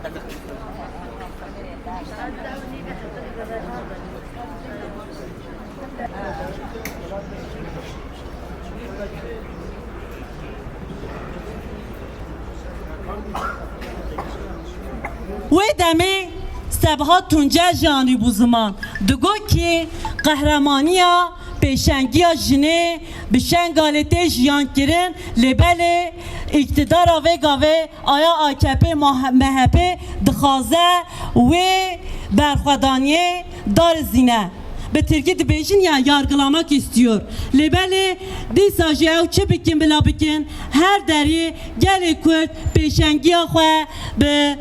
و دمی سبها تونجه جانی بو زمان دگو که قهرمانیا پیشنگیا جنه بشنگالته جیان کرن لبل اقتدار و گاوه آیا AKP MHP دخوازه و برخوادانیه دار زینه به ترکی دبیجین یا yargılamak istiyor. Lebeli disaji ev çe bikin bila bikin her deri geli Kürt peşengiya xwe be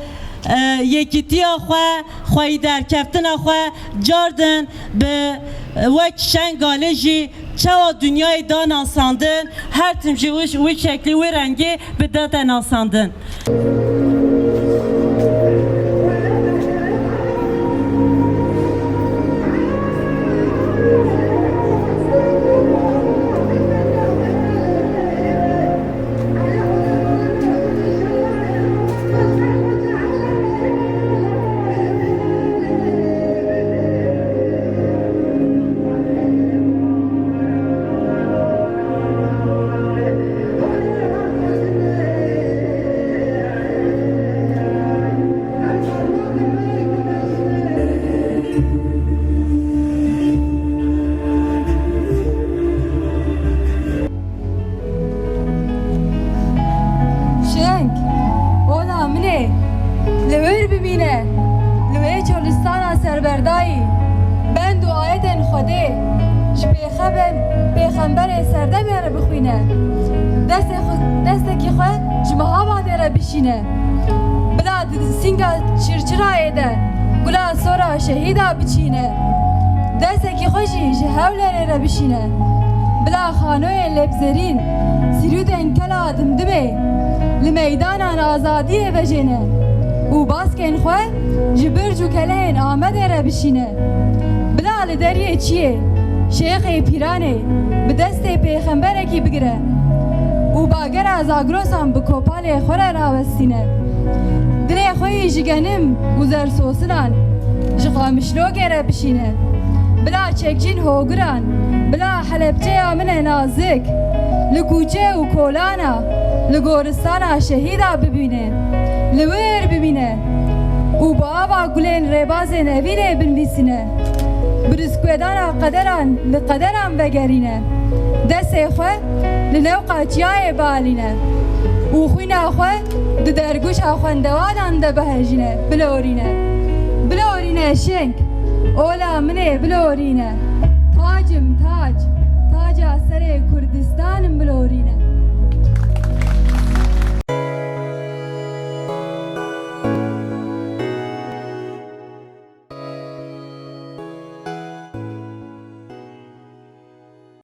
yekitiya xwe xwe derkeftina xwe cardin be wek şengale jî çawa dünyayı da nasandın her tim jî wî şekli wî rengi bi da te nasandın. سربردایی بند و آیت خوده پیغمبر سرده میاره بخوینه دست کی خود جمعه باده را بشینه بلا سینگا چرچرا ایده گلا سورا شهیدا بچینه دست کی خوشی جهولره را بشینه بلا خانوی لبزرین سیرود انکلا دمدمه لمیدان آزادی بجینه و باسکن خو جبر جو کلین آمده را بشینه بلال دریه چیه شیخ پیرانه به دست پیغمبر کی بگیره و باگر از آگروسان به کوپال خوره را وستینه دره خوی جگنم گذر سوسنان جقامشلو گره بشینه بلا چکجین هوگران بلا حلبچه آمن نازک لکوچه و کولانا لگورستانا شهیدا ببینه لور ببینه و با آبا گلین ربازین اویره بنویسینه برسکویدانا قدران لقدران بگرینه دست خواه لنو قاچیای بالینه و خوینا خواه ده درگوش آخواندوادان ده بهجینه بلورینه شنگ اولا منه بلورینه تاجم تاج اثر کردستانم بلورینه